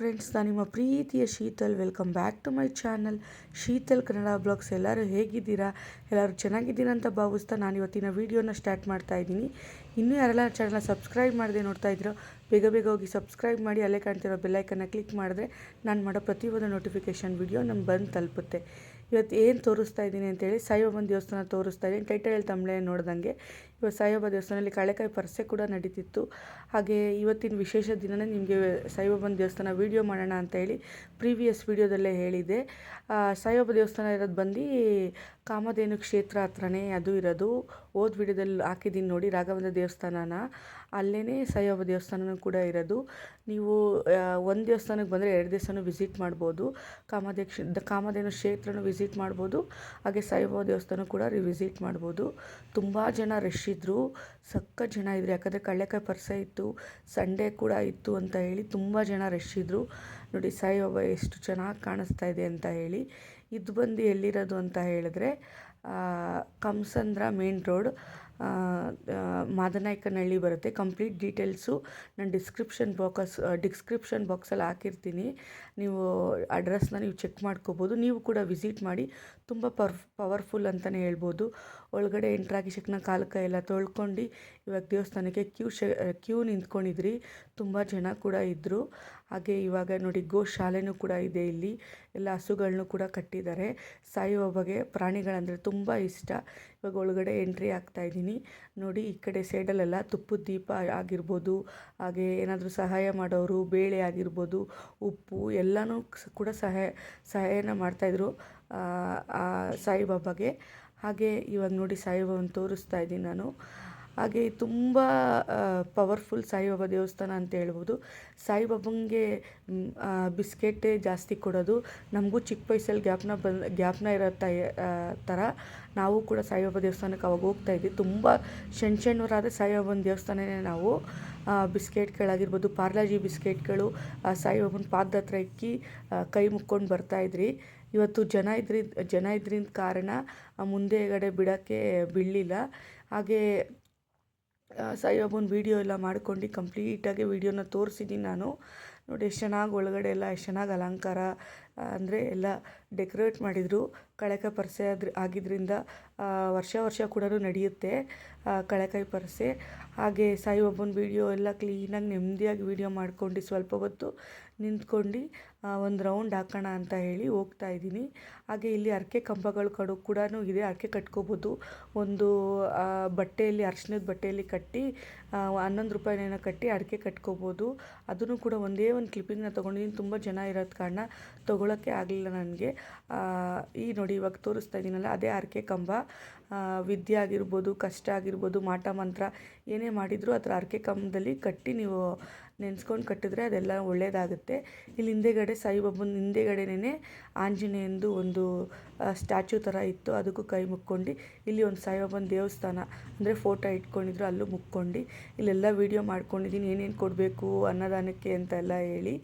Friends, ನಾನು ನಿಮ್ಮ ಪ್ರೀತಿಯ Sheetal. Welcome back to my channel Sheetal Kannada blogs. ಎಲ್ಲರೂ ಹೇಗಿದ್ದೀರಾ? ಎಲ್ಲರೂ ಚೆನ್ನಾಗಿದ್ದೀರಾ ಅಂತ ಭಾವಿಸ್ತಾ ನಾನು ಇವತ್ತಿನ ವೀಡಿಯೋನ ಸ್ಟಾರ್ಟ್ ಮಾಡ್ತಾ ಇದ್ದೀನಿ. ಇನ್ನೂ ಯಾರೆಲ್ಲ ಚಾನಲ್ನ ಸಬ್ಸ್ಕ್ರೈಬ್ ಮಾಡದೆ ನೋಡ್ತಾ ಇದ್ದೀರೋ ಬೇಗ ಬೇಗ ಹೋಗಿ ಸಬ್ಸ್ಕ್ರೈಬ್ ಮಾಡಿ. ಅಲ್ಲೇ ಕಾಣ್ತಿರೋ ಬೆಲ್ಲೈಕನ್ನ ಕ್ಲಿಕ್ ಮಾಡಿದ್ರೆ ನಾನು ಮಾಡೋ ಪ್ರತಿಯೊಂದು ನೋಟಿಫಿಕೇಷನ್ ವೀಡಿಯೋ ನಮ್ಗೆ ಬಂದು ತಲುಪುತ್ತೆ. ಇವತ್ತು ಏನು ತೋರಿಸ್ತಾ ಇದ್ದೀನಿ ಅಂತೇಳಿ ಸಾಯಿಬಾಬನ ದೇವಸ್ಥಾನ ತೋರಿಸ್ತಾ ಇದ್ದೀನಿ. ಟೈಟಲ್ ತಮ್ಮಳೆ ನೋಡ್ದಂಗೆ ಇವತ್ತು ಸಾಯಿಬಾಬಾ ದೇವಸ್ಥಾನದಲ್ಲಿ ಕಳೆಕಾಯಿ ಪರಿಸೆ ಕೂಡ ನಡೀತಿತ್ತು. ಹಾಗೆ ಇವತ್ತಿನ ವಿಶೇಷ ದಿನನೇ ನಿಮಗೆ ಸಾಯಿಬಾಬನ ದೇವಸ್ಥಾನ ವೀಡಿಯೋ ಮಾಡೋಣ ಅಂತ ಹೇಳಿ ಪ್ರೀವಿಯಸ್ ವೀಡಿಯೋದಲ್ಲೇ ಹೇಳಿದೆ. ಸಾಯಿಬಾಬಾ ದೇವಸ್ಥಾನ ಇರೋದು ಬಂದು ಕಾಮಧೇನು ಕ್ಷೇತ್ರ ಹತ್ರನೇ ಅದು ಇರೋದು. ಹೋದ ವೀಡಿಯೋದಲ್ಲಿ ಹಾಕಿದ್ದೀನಿ ನೋಡಿ, ರಾಘವೇಂದ್ರ ದೇವಸ್ಥಾನನ ಅಲ್ಲೇ ಸಾಯಿಬಾಬಾ ದೇವಸ್ಥಾನನೂ ಕೂಡ ಇರೋದು. ನೀವು ಒಂದು ದೇವಸ್ಥಾನಕ್ಕೆ ಬಂದರೆ 2 ದೇವಸ್ಥಾನ ವಿಸಿಟ್ ಮಾಡ್ಬೋದು. ಕಾಮಧೇನು ಕ್ಷೇತ್ರನೂ ವಿಸಿಟ್ ಮಾಡ್ಬೋದು, ಹಾಗೆ ಸಾಯಿಬಾಬಾ ದೇವಸ್ಥಾನ ಕೂಡ ವಿಸಿಟ್ ಮಾಡ್ಬೋದು. ತುಂಬ ಜನ ರಶ್ ಇದ್ದರು, ಸಖತ್ ಜನ ಇದ್ದರು. ಯಾಕಂದರೆ ಕಳ್ಳೆಕಾಯಿ ಪರಿಸೆ ಇತ್ತು, ಸಂಡೇ ಕೂಡ ಇತ್ತು ಅಂತ ಹೇಳಿ ತುಂಬ ಜನ ರಶ್ ಇದ್ದರು. ನೋಡಿ ಸಾಯಿಬಾಬಾ ಎಷ್ಟು ಚೆನ್ನಾಗಿ ಕಾಣಿಸ್ತಾ ಇದೆ ಅಂತ ಹೇಳಿ. ಇದು ಬಂದು ಎಲ್ಲಿರೋದು ಅಂತ ಹೇಳಿದ್ರೆ ಕಂಸಂದ್ರ ಮೇನ್ ರೋಡ್, ಮಾದನಾಯಕನಹಳ್ಳಿ ಬರುತ್ತೆ. ಕಂಪ್ಲೀಟ್ ಡೀಟೇಲ್ಸು ನಾನು ಡಿಸ್ಕ್ರಿಪ್ಷನ್ ಬಾಕ್ಸಲ್ಲಿ ಹಾಕಿರ್ತೀನಿ. ನೀವು ಅಡ್ರೆಸ್ನ ನೀವು ಚೆಕ್ ಮಾಡ್ಕೋಬೋದು. ನೀವು ಕೂಡ ವಿಸಿಟ್ ಮಾಡಿ. ತುಂಬ ಪವರ್ಫುಲ್ ಅಂತಲೇ ಹೇಳ್ಬೋದು. ಒಳಗಡೆ ಎಂಟ್ರಾಗಿ ಶಕ್ನ ಕಾಲು ಕೈ ಎಲ್ಲ ತೊಳ್ಕೊಂಡು ಇವಾಗ ದೇವಸ್ಥಾನಕ್ಕೆ ಕ್ಯೂ ನಿಂತ್ಕೊಂಡಿದ್ರಿ. ತುಂಬ ಜನ ಕೂಡ ಇದ್ದರು. ಹಾಗೆ ಇವಾಗ ನೋಡಿ ಗೋಶಾಲೆನೂ ಕೂಡ ಇದೆ. ಇಲ್ಲಿ ಎಲ್ಲ ಹಸುಗಳನ್ನೂ ಕೂಡ ಕಟ್ಟಿದ್ದಾರೆ. ಸಾಯಿಬಾಬಾಗೆ ಪ್ರಾಣಿಗಳಂದರೆ ತುಂಬ ಇಷ್ಟ. ಇವಾಗ ಒಳಗಡೆ ಎಂಟ್ರಿ ಆಗ್ತಾ ಇದ್ದೀನಿ. ನೋಡಿ ಈ ಕಡೆ ಸೈಡಲ್ಲೆಲ್ಲ ತುಪ್ಪದ ದೀಪ ಆಗಿರ್ಬೋದು, ಹಾಗೆ ಏನಾದರೂ ಸಹಾಯ ಮಾಡೋರು, ಬೇಳೆ ಆಗಿರ್ಬೋದು, ಉಪ್ಪು ಎಲ್ಲನೂ ಕೂಡ ಸಹಾಯನ ಮಾಡ್ತಾಯಿದ್ರು ಸಾಯಿಬಾಬಾಗೆ. ಹಾಗೆ ಇವಾಗ ನೋಡಿ ಸಾಯಿಬಾಬಾನ ತೋರಿಸ್ತಾ ಇದ್ದೀನಿ ನಾನು. ಹಾಗೆ ತುಂಬ ಪವರ್ಫುಲ್ ಸಾಯಿಬಾಬಾ ದೇವಸ್ಥಾನ ಅಂತ ಹೇಳ್ಬೋದು. ಸಾಯಿಬಾಬಂಗೆ ಬಿಸ್ಕೆಟೇ ಜಾಸ್ತಿ ಕೊಡೋದು. ನಮಗೂ ಚಿಕ್ಕ ವಯಸ್ಸಲ್ಲಿ ಜ್ಞಾಪನ ಇರೋ ಥರ ನಾವು ಕೂಡ ಸಾಯಿಬಾಬಾ ದೇವಸ್ಥಾನಕ್ಕೆ ಅವಾಗ ಹೋಗ್ತಾಯಿದ್ವಿ. ತುಂಬ ಸಣ್ಣವರಾದರೆ ಸಾಯಿಬಾಬನ ದೇವಸ್ಥಾನನೇ ನಾವು ಬಿಸ್ಕೆಟ್ಗಳಾಗಿರ್ಬೋದು, ಪಾರ್ಲಾಜಿ ಬಿಸ್ಕೆಟ್ಗಳು ಸಾಯಿಬಾಬನ ಪಾದದ ಹತ್ರ ಇಕ್ಕಿ ಕೈ ಮುಕ್ಕೊಂಡು ಬರ್ತಾಯಿದ್ರಿ. ಇವತ್ತು ಜನ ಇದ್ರಿಂದ ಕಾರಣ ಮುಂದೆಗಡೆ ಬಿಡೋಕ್ಕೆ ಬಿಡಲಿಲ್ಲ. ಹಾಗೆ ಸಾಯಿಬಾಬನ ವೀಡಿಯೋ ಎಲ್ಲ ಮಾಡ್ಕೊಂಡು ಕಂಪ್ಲೀಟಾಗಿ ವೀಡಿಯೋನ ತೋರಿಸಿದ್ದೀನಿ ನಾನು. ನೋಡಿ ಎಷ್ಟು ಚೆನ್ನಾಗಿ ಒಳಗಡೆ ಎಲ್ಲ ಎಷ್ಟು ಚೆನ್ನಾಗಿ ಅಲಂಕಾರ ಅಂದರೆ ಎಲ್ಲ ಡೆಕೋರೇಟ್ ಮಾಡಿದರು. ಕಳೆಕಾಯಿ ಪರಿಸೆ ಆಗಿದ್ದರಿಂದ ವರ್ಷ ಕೂಡ ನಡೆಯುತ್ತೆ ಕಳೆಕಾಯಿ ಪರಿಸೆ. ಹಾಗೆ ಸಾಯಿಬಾಬನ ವೀಡಿಯೋ ಎಲ್ಲ ಕ್ಲೀನಾಗಿ ನೆಮ್ಮದಿಯಾಗಿ ವೀಡಿಯೋ ಮಾಡ್ಕೊಂಡು ಸ್ವಲ್ಪ ಹೊತ್ತು ನಿಂತ್ಕೊಂಡು ಒಂದು ರೌಂಡ್ ಹಾಕೋಣ ಅಂತ ಹೇಳಿ ಹೋಗ್ತಾ ಇದ್ದೀನಿ. ಹಾಗೆ ಇಲ್ಲಿ ಅರಕೆ ಕಂಬಗಳು ಕೂಡ ಇದೆ, ಅರಕೆ ಕಟ್ಕೋಬೋದು. ಒಂದು ಬಟ್ಟೆಯಲ್ಲಿ ಅರಿಶಿನದ ಬಟ್ಟೆಯಲ್ಲಿ ಕಟ್ಟಿ 11 ರೂಪಾಯಿನೇನೋ ಕಟ್ಟಿ ಅರಕೆ ಕಟ್ಕೋಬೋದು. ಅದನ್ನು ಕೂಡ ಒಂದೇ ಒಂದು ಕ್ಲಿಪ್ಪಿಂಗ್ನ ತೊಗೊಂಡಿದ್ದೀನಿ. ತುಂಬ ಜನ ಇರೋದು ಕಾರಣ ತೊಗೊಳಕ್ಕೆ ಆಗಲಿಲ್ಲ ನನಗೆ. ಈ ನೋಡಿ ಇವಾಗ ತೋರಿಸ್ತಾ ಇದ್ದೀನಲ್ಲ ಅದೇ ಅರಕೆ ಕಂಬ. ವಿದ್ಯೆ ಆಗಿರ್ಬೋದು, ಕಷ್ಟ ಆಗಿರ್ಬೋದು, ಮಾಟ ಮಂತ್ರ ಏನೇ ಮಾಡಿದರೂ ಅದರ ಅರಕೆ ಕಂಬದಲ್ಲಿ ಕಟ್ಟಿ ನೀವು ನೆನೆಸ್ಕೊಂಡು ಕಟ್ಟಿದ್ರೆ ಅದೆಲ್ಲ ಒಳ್ಳೆಯದಾಗುತ್ತೆ. ಇಲ್ಲಿ ಹಿಂದೆಗಡೆ ಸಾಯಿಬಾಬನ ಹಿಂದೆಗಡೆನೇ ಆಂಜನೇಯಂದು ಒಂದು ಸ್ಟ್ಯಾಚ್ಯೂ ಥರ ಇತ್ತು, ಅದಕ್ಕೂ ಕೈ ಮುಕ್ಕೊಂಡು ಇಲ್ಲಿ ಒಂದು ಸಾಯಿಬಾಬನ ದೇವಸ್ಥಾನ ಅಂದರೆ ಫೋಟೋ ಇಟ್ಕೊಂಡಿದ್ರು, ಅಲ್ಲೂ ಮುಕ್ಕೊಂಡು ಇಲ್ಲೆಲ್ಲ ವೀಡಿಯೋ ಮಾಡ್ಕೊಂಡಿದ್ದೀನಿ ಏನೇನು ಕೊಡಬೇಕು ಅನ್ನದಾನಕ್ಕೆ ಅಂತೆಲ್ಲ ಹೇಳಿ.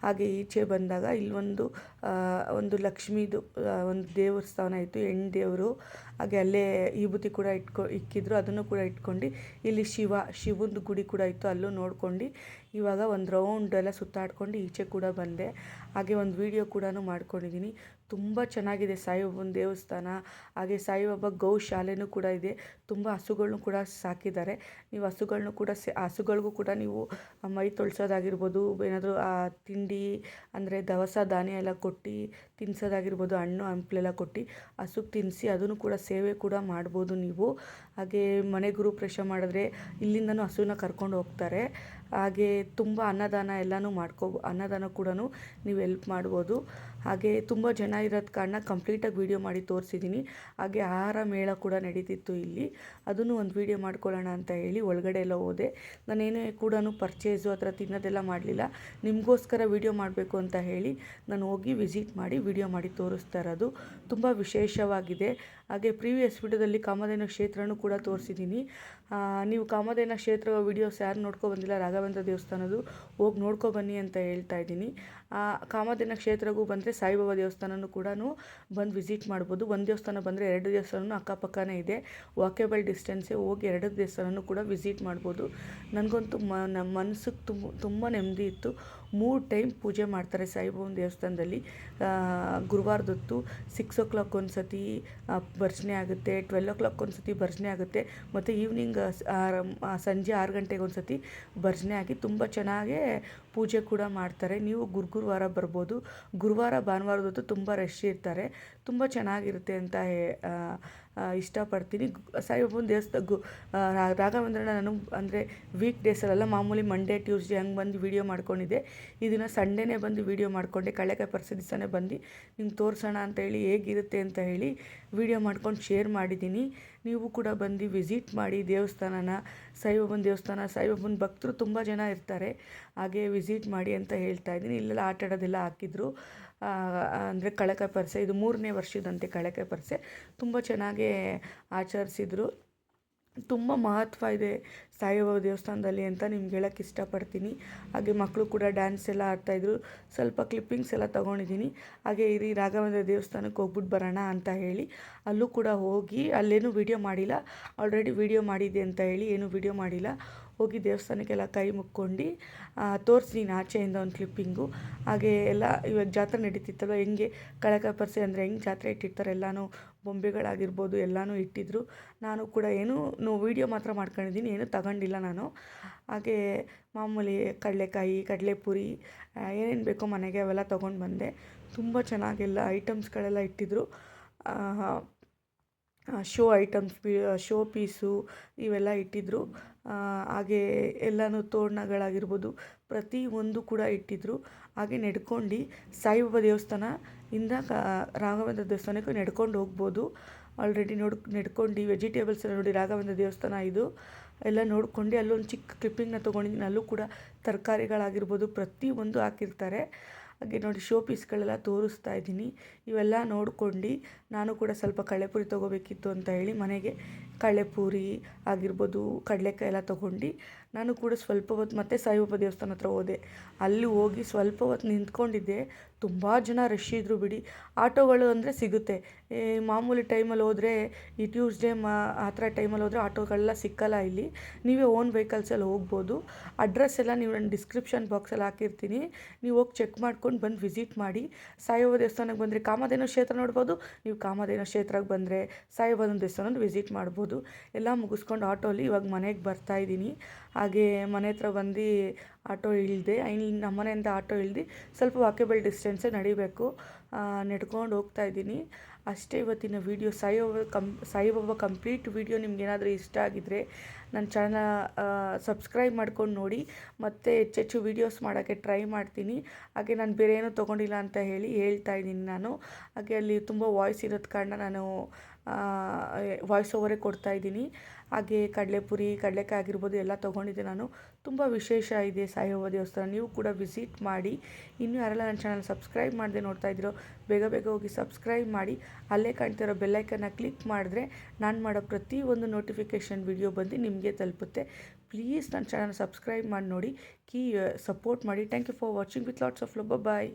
ಹಾಗೆ ಈಚೆ ಬಂದಾಗ ಒಂದು ಲಕ್ಷ್ಮೀದು ಒಂದು ದೇವಸ್ಥಾನ ಇತ್ತು, ಹೆಣ್ಣು ದೇವರು. ಹಾಗೆ ಅಲ್ಲೇ ವಿಭೂತಿ ಕೂಡ ಇಕ್ಕಿದ್ರು, ಅದನ್ನು ಕೂಡ ಇಟ್ಕೊಂಡು ಇಲ್ಲಿ ಶಿವಂದು ಗುಡಿ ಕೂಡ ಇತ್ತು, ಅಲ್ಲೂ ನೋಡ್ಕೊಂಡು ಇವಾಗ ಒಂದು ರೌಂಡ್ ಎಲ್ಲ ಸುತ್ತಾಡ್ಕೊಂಡು ಈಚೆ ಕೂಡ ಬಂದೆ. ಹಾಗೆ ಒಂದು ವೀಡಿಯೋ ಕೂಡ ಮಾಡ್ಕೊಂಡಿದ್ದೀನಿ. ತುಂಬ ಚೆನ್ನಾಗಿದೆ ಸಾಯಿಬಾಬನ ದೇವಸ್ಥಾನ. ಹಾಗೆ ಸಾಯಿಬಾಬಾ ಗೋಶಾಲೆನೂ ಕೂಡ ಇದೆ. ತುಂಬ ಹಸುಗಳನ್ನು ಕೂಡ ಸಾಕಿದ್ದಾರೆ. ನೀವು ಹಸುಗಳಿಗೂ ಕೂಡ ನೀವು ಮೈ ತೊಳ್ಸೋದಾಗಿರ್ಬೋದು, ಏನಾದರೂ ತಿಂಡಿ ಅಂದರೆ ದವಸ ಧಾನ್ಯ ಎಲ್ಲ ಕೊಟ್ಟು ತಿನ್ನಿಸೋದಾಗಿರ್ಬೋದು, ಹಣ್ಣು ಹಂಪಲೆಲ್ಲ ಕೊಟ್ಟು ಹಸುಗೆ ತಿನ್ನಿಸಿ ಅದನ್ನು ಕೂಡ ಸೇವೆ ಕೂಡ ಮಾಡ್ಬೋದು ನೀವು. ಹಾಗೆ ಮನೆ ಗೃಹಪ್ರವೇಶ ಮಾಡಿದ್ರೆ ಇಲ್ಲಿಂದನೂ ಹಸುನ ಕರ್ಕೊಂಡು ಹೋಗ್ತಾರೆ. ಹಾಗೆ ತುಂಬ ಅನ್ನದಾನ ಎಲ್ಲನೂ ಅನ್ನದಾನ ಕೂಡ ನೀವು ಹೆಲ್ಪ್ ಮಾಡ್ಬೋದು. ಹಾಗೆ ತುಂಬ ಜನ ಇರೋದು ಕಾರಣ ಕಂಪ್ಲೀಟಾಗಿ ವೀಡಿಯೋ ಮಾಡಿ ತೋರಿಸಿದ್ದೀನಿ. ಹಾಗೆ ಆಹಾರ ಮೇಳ ಕೂಡ ನಡೀತಿತ್ತು ಇಲ್ಲಿ, ಅದನ್ನು ಒಂದು ವೀಡಿಯೋ ಮಾಡ್ಕೊಳ್ಳೋಣ ಅಂತ ಹೇಳಿ ಒಳಗಡೆ ಎಲ್ಲ ಹೋದೆ. ನಾನೇನೇ ಕೂಡ ಪರ್ಚೇಸು ಆ ಥರ ತಿನ್ನೋದೆಲ್ಲ ಮಾಡಲಿಲ್ಲ. ನಿಮಗೋಸ್ಕರ ವೀಡಿಯೋ ಮಾಡಬೇಕು ಅಂತ ಹೇಳಿ ನಾನು ಹೋಗಿ ವಿಸಿಟ್ ಮಾಡಿ ವೀಡಿಯೋ ಮಾಡಿ ತೋರಿಸ್ತಾ ಇರೋದು. ತುಂಬ ವಿಶೇಷವಾಗಿದೆ. ಹಾಗೆ ಪ್ರೀವಿಯಸ್ ವೀಡಿಯೋದಲ್ಲಿ ಕಾಮಧೇನು ಕ್ಷೇತ್ರನೂ ಕೂಡ ತೋರಿಸಿದ್ದೀನಿ. ನೀವು ಕಾಮಧೇನು ಕ್ಷೇತ್ರ ವೀಡಿಯೋಸ್ ಯಾರು ನೋಡ್ಕೊ ಬಂದಿಲ್ಲ ರಾಘವೇಂದ್ರ ದೇವಸ್ಥಾನದ್ದು, ಹೋಗಿ ನೋಡ್ಕೊಬನ್ನಿ ಅಂತ ಹೇಳ್ತಾ ಇದ್ದೀನಿ. ಕಾಮಧೇನು ಕ್ಷೇತ್ರಗೂ ಬಂದರೆ ಸಾಯಿಬಾಬಾ ದೇವಸ್ಥಾನನೂ ಕೂಡ ಬಂದು ವಿಸಿಟ್ ಮಾಡ್ಬೋದು. ಒಂದು ದೇವಸ್ಥಾನ ಬಂದರೆ 2 ದೇವಸ್ಥಾನವೂ ಅಕ್ಕಪಕ್ಕನೇ ಇದೆ, ವಾಕೇಬಲ್ ಡಿಸ್ಟೆನ್ಸೇ, ಹೋಗಿ 2 ದೇವಸ್ಥಾನನೂ ಕೂಡ ವಿಸಿಟ್ ಮಾಡ್ಬೋದು. ನನಗಂತೂ ನಮ್ಮ ಮನಸ್ಸಿಗೆ ತುಂಬ ನೆಮ್ಮದಿ ಇತ್ತು. 3 ಟೈಮ್ ಪೂಜೆ ಮಾಡ್ತಾರೆ ಸಾಯಿಬಾಬನ ದೇವಸ್ಥಾನದಲ್ಲಿ. ಗುರುವಾರದೊತ್ತು 6 o'clock ಒಂದು ಸತಿ ಭರ್ಜನೆ ಆಗುತ್ತೆ, 12 o'clock ಒಂದು ಸತಿ ಭರ್ಜನೆ ಆಗುತ್ತೆ, ಮತ್ತು ಈವ್ನಿಂಗ್ ಸಂಜೆ 6 ಗಂಟೆಗೆ ಒಂದು ಸತಿ ಭರ್ಜನೆ ಆಗಿ ತುಂಬ ಚೆನ್ನಾಗೇ ಪೂಜೆ ಕೂಡ ಮಾಡ್ತಾರೆ. ನೀವು ಗುರುವಾರ ಬರ್ಬೋದು. ಗುರುವಾರ ಭಾನುವಾರದೊತ್ತು ತುಂಬ ರಶ್ ಇರ್ತಾರೆ, ತುಂಬ ಚೆನ್ನಾಗಿರುತ್ತೆ ಅಂತ ಇಷ್ಟಪಡ್ತೀನಿ. ಸಾಯಿಬಾಬನ ರಾಘವೇಂದ್ರನ ನಾನು ಅಂದರೆ ವೀಕ್ ಡೇಸಲ್ಲೆಲ್ಲ ಮಾಮೂಲಿ ಮಂಡೇ ಟ್ಯೂಸ್ಡೇ ಹಂಗೆ ಬಂದು ವೀಡಿಯೋ ಮಾಡ್ಕೊಂಡಿದ್ದೆ. ಇದನ್ನು ಸಂಡೇನೇ ಬಂದು ವೀಡಿಯೋ ಮಾಡಿಕೊಂಡೆ, ಕಳ್ಳೆಕಾಯಿ ಪರಿಸೆ ದಿವಸನೇ ಬಂದು ನಿಮ್ಗೆ ತೋರಿಸೋಣ ಅಂತ ಹೇಳಿ, ಹೇಗಿರುತ್ತೆ ಅಂತ ಹೇಳಿ ವೀಡಿಯೋ ಮಾಡ್ಕೊಂಡು ಶೇರ್ ಮಾಡಿದ್ದೀನಿ. ನೀವು ಕೂಡ ಬಂದು ವಿಸಿಟ್ ಮಾಡಿ ದೇವಸ್ಥಾನನ, ಸಾಯಿಬಾಬನ ದೇವಸ್ಥಾನ. ಸಾಯಿಬಾಬನ ಭಕ್ತರು ತುಂಬ ಜನ ಇರ್ತಾರೆ, ಹಾಗೆ ವಿಸಿಟ್ ಮಾಡಿ ಅಂತ ಹೇಳ್ತಾ ಇದ್ದೀನಿ. ಇಲ್ಲೆಲ್ಲ ಆಟ ಆಡೋದೆಲ್ಲ ಹಾಕಿದ್ರು, ಅಂದರೆ ಕಳ್ಳೆಕಾಯಿ ಪರಿಸೆ. ಇದು 3ನೇ ವರ್ಷದಂತೆ ಕಳ್ಳೆಕಾಯಿ ಪರಿಸೆ. ತುಂಬ ಚೆನ್ನಾಗೇ ಆಚರಿಸಿದ್ರು. ತುಂಬ ಮಹತ್ವ ಇದೆ ಸಾಯಿಬಾಬಾ ದೇವಸ್ಥಾನದಲ್ಲಿ ಅಂತ ನಿಮ್ಗೆ ಹೇಳೋಕ್ಕೆ ಇಷ್ಟಪಡ್ತೀನಿ. ಹಾಗೆ ಮಕ್ಕಳು ಕೂಡ ಡ್ಯಾನ್ಸ್ ಎಲ್ಲ ಆಡ್ತಾಯಿದ್ರು, ಸ್ವಲ್ಪ ಕ್ಲಿಪ್ಪಿಂಗ್ಸ್ ಎಲ್ಲ ತೊಗೊಂಡಿದ್ದೀನಿ. ಹಾಗೆ ಇರಿ ರಾಘವೇಂದ್ರ ದೇವಸ್ಥಾನಕ್ಕೆ ಹೋಗ್ಬಿಟ್ಟು ಬರೋಣ ಅಂತ ಹೇಳಿ ಅಲ್ಲೂ ಕೂಡ ಹೋಗಿ, ಅಲ್ಲೇನೂ ವೀಡಿಯೋ ಮಾಡಿಲ್ಲ, ಆಲ್ರೆಡಿ ವೀಡಿಯೋ ಮಾಡಿದ್ದೆ ಅಂತ ಹೇಳಿ ಏನೂ ವೀಡಿಯೋ ಮಾಡಿಲ್ಲ. ಹೋಗಿ ದೇವಸ್ಥಾನಕ್ಕೆಲ್ಲ ಕೈ ಮುಕ್ಕೊಂಡು ತೋರಿಸ್ತೀನಿ ಆಚೆಯಿಂದ ಒಂದು ಕ್ಲಿಪ್ಪಿಂಗು. ಹಾಗೆ ಎಲ್ಲ ಇವಾಗ ಜಾತ್ರೆ ನಡೀತಿತ್ತಲ್ಲ, ಹೆಂಗೆ ಕಳ್ಳೆಕಾಯಿ ಪರಿಸೆ ಅಂದರೆ ಹೆಂಗೆ ಜಾತ್ರೆ ಇಟ್ಟಿರ್ತಾರೆ, ಎಲ್ಲನೂ ಬೊಂಬೆಗಳಾಗಿರ್ಬೋದು ಎಲ್ಲನೂ ಇಟ್ಟಿದ್ರು. ನಾನು ಕೂಡ ವೀಡಿಯೋ ಮಾತ್ರ ಮಾಡ್ಕೊಂಡಿದ್ದೀನಿ, ಏನೂ ತಗೊಂಡಿಲ್ಲ ನಾನು. ಹಾಗೆ ಮಾಮೂಲಿ ಕಡಲೆಕಾಯಿ, ಕಡಲೆಪುರಿ, ಏನೇನು ಬೇಕೋ ಮನೆಗೆ ಅವೆಲ್ಲ ತೊಗೊಂಡು ಬಂದೆ. ತುಂಬ ಚೆನ್ನಾಗೆಲ್ಲ ಐಟಮ್ಸ್ಗಳೆಲ್ಲ ಇಟ್ಟಿದ್ರು. ಶೋ ಐಟಮ್ಸ್, ಶೋ ಪೀಸು ಇವೆಲ್ಲ ಇಟ್ಟಿದ್ರು. ಹಾಗೆ ಎಲ್ಲನೂ ತೋರಣಗಳಾಗಿರ್ಬೋದು ಪ್ರತಿಯೊಂದು ಕೂಡ ಇಟ್ಟಿದ್ರು. ಹಾಗೆ ನಡ್ಕೊಂಡು ಸಾಯಿಬಾಬಾ ದೇವಸ್ಥಾನ ಇಂದ ರಾಘವೇಂದ್ರ ದೇವಸ್ಥಾನಕ್ಕೆ ನಡ್ಕೊಂಡು ಹೋಗ್ಬೋದು. ಆಲ್ರೆಡಿ ನಡ್ಕೊಂಡು ವೆಜಿಟೇಬಲ್ಸ್ ಎಲ್ಲ ನೋಡಿ, ರಾಘವೇಂದ್ರ ದೇವಸ್ಥಾನ ಇದು ಎಲ್ಲ ನೋಡ್ಕೊಂಡು ಅಲ್ಲೊಂದು ಚಿಕ್ಕ ಕ್ಲಿಪ್ಪಿಂಗ್ನ ತೊಗೊಂಡಿದ್ದೀನಿ. ಅಲ್ಲೂ ಕೂಡ ತರಕಾರಿಗಳಾಗಿರ್ಬೋದು ಪ್ರತಿಯೊಂದು ಹಾಕಿರ್ತಾರೆ. ಹಾಗೆ ನೋಡಿ ಶೋ ಪೀಸ್ಗಳೆಲ್ಲ ತೋರಿಸ್ತಾ ಇದ್ದೀನಿ. ಇವೆಲ್ಲ ನೋಡ್ಕೊಂಡು ನಾನು ಕೂಡ ಸ್ವಲ್ಪ ಕಡಲೆಪುರಿ ತೊಗೋಬೇಕಿತ್ತು ಅಂತ ಹೇಳಿ ಮನೆಗೆ ಕಡಲೆಪುರಿ ಆಗಿರ್ಬೋದು, ಕಡಲೆಕಾಯಿ ಎಲ್ಲ ತೊಗೊಂಡು ನಾನು ಕೂಡ ಸ್ವಲ್ಪ ಹೊತ್ತು ಮತ್ತೆ ಸಾಯಿಬಾಬಾ ದೇವಸ್ಥಾನ ಹತ್ರ ಹೋದೆ. ಅಲ್ಲಿ ಹೋಗಿ ಸ್ವಲ್ಪ ಹೊತ್ತು ನಿಂತ್ಕೊಂಡಿದ್ದೆ. ತುಂಬ ಜನ ರಶ್ ಇದ್ದರು ಬಿಡಿ. ಆಟೋಗಳು ಅಂದರೆ ಸಿಗುತ್ತೆ, ಮಾಮೂಲಿ ಟೈಮಲ್ಲಿ ಹೋದರೆ ಈ ಟ್ಯೂಸ್ಡೇ ಆ ಥರ ಟೈಮಲ್ಲಿ ಹೋದರೆ ಆಟೋಗಳೆಲ್ಲ ಸಿಕ್ಕಲ್ಲ. ಇಲ್ಲಿ ನೀವೇ ಓನ್ ವೆಹಿಕಲ್ಸಲ್ಲಿ ಹೋಗ್ಬೋದು. ಅಡ್ರೆಸ್ ಎಲ್ಲ ನೀವು ನಾನು ಡಿಸ್ಕ್ರಿಪ್ಷನ್ ಬಾಕ್ಸಲ್ಲಿ ಹಾಕಿರ್ತೀನಿ, ನೀವು ಹೋಗಿ ಚೆಕ್ ಮಾಡ್ಕೊಂಡು ಬಂದು ವಿಸಿಟ್ ಮಾಡಿ. ಸಾಯಿಬಾಬಾ ದೇವಸ್ಥಾನಕ್ಕೆ ಬಂದರೆ ಕಾಮಧೇನು ಕ್ಷೇತ್ರ ನೋಡ್ಬೋದು, ನೀವು ಕಾಮಧೇನು ಕ್ಷೇತ್ರಕ್ಕೆ ಬಂದರೆ ಸಾಯಿಬಾಬನ ದೇವಸ್ಥಾನ ವಿಸಿಟ್ ಮಾಡ್ಬೋದು. ಎಲ್ಲ ಮುಗಿಸ್ಕೊಂಡು ಆಟೋಲಿ ಇವಾಗ ಮನೆಗೆ ಬರ್ತಾಯಿದ್ದೀನಿ. ಹಾಗೆ ಮನೆ ಹತ್ರ ಬಂದು ಆಟೋ ಇಳಿದೆ. ಇಲ್ಲಿ ನಮ್ಮ ಮನೆಯಿಂದ ಆಟೋ ಇಳ್ದು ಸ್ವಲ್ಪ ವಾಕೇಬಲ್ ಡಿಸ್ಟೆನ್ಸೇ ನಡಿಬೇಕು, ನಡ್ಕೊಂಡು ಹೋಗ್ತಾಯಿದ್ದೀನಿ. ಅಷ್ಟೇ ಇವತ್ತಿನ ವೀಡಿಯೋ. ಸಾಯಿಬಾಬಾ ಕಂಪ್ಲೀಟ್ ವೀಡಿಯೋ ನಿಮ್ಗೇನಾದರೂ ಇಷ್ಟ ಆಗಿದ್ದರೆ ನನ್ನ ಚಾನಲ್ ಸಬ್ಸ್ಕ್ರೈಬ್ ಮಾಡ್ಕೊಂಡು ನೋಡಿ, ಮತ್ತು ಹೆಚ್ಚೆಚ್ಚು ವೀಡಿಯೋಸ್ ಮಾಡೋಕ್ಕೆ ಟ್ರೈ ಮಾಡ್ತೀನಿ. ಹಾಗೆ ನಾನು ಬೇರೆ ಏನೂ ತೊಗೊಂಡಿಲ್ಲ ಅಂತ ಹೇಳ್ತಾ ಇದ್ದೀನಿ ನಾನು. ಹಾಗೆ ಅಲ್ಲಿ ತುಂಬ ವಾಯ್ಸ್ ಇರೋದು ಕಾರಣ ನಾನು ವಾಯ್ಸ್ ಓವರೇ ಕೊಡ್ತಾಯಿದ್ದೀನಿ. ಹಾಗೆ ಕಡಲೆಪುರಿ, ಕಡಲೆಕಾಯಿ ಆಗಿರ್ಬೋದು ಎಲ್ಲ ತೊಗೊಂಡಿದ್ದೆ ನಾನು. ತುಂಬ ವಿಶೇಷ ಇದೆ ಸಾಯಿಬಾಬಾ ದೇವಸ್ಥಾನ, ನೀವು ಕೂಡ ವಿಸಿಟ್ ಮಾಡಿ. ಇನ್ನೂ ಯಾರೆಲ್ಲ ನನ್ನ ಚಾನಲ್ ಸಬ್ಸ್ಕ್ರೈಬ್ ಮಾಡದೆ ನೋಡ್ತಾ ಇದ್ದೀರೋ ಬೇಗ ಬೇಗ ಹೋಗಿ ಸಬ್ಸ್ಕ್ರೈಬ್ ಮಾಡಿ. ಅಲ್ಲೇ ಕಾಣ್ತಿರೋ ಬೆಲ್ಲೈಕನ್ನ ಕ್ಲಿಕ್ ಮಾಡಿದ್ರೆ ನಾನು ಮಾಡೋ ಪ್ರತಿಯೊಂದು ನೋಟಿಫಿಕೇಷನ್ ವಿಡಿಯೋ ಬಂದು ನಿಮಗೆ ತಲುಪುತ್ತೆ. ಪ್ಲೀಸ್ ನನ್ನ ಚಾನಲ್ ಸಬ್ಸ್ಕ್ರೈಬ್ ಮಾಡಿ ನೋಡಿ, ಸಪೋರ್ಟ್ ಮಾಡಿ. Thank you for watching with lots of love. Bye.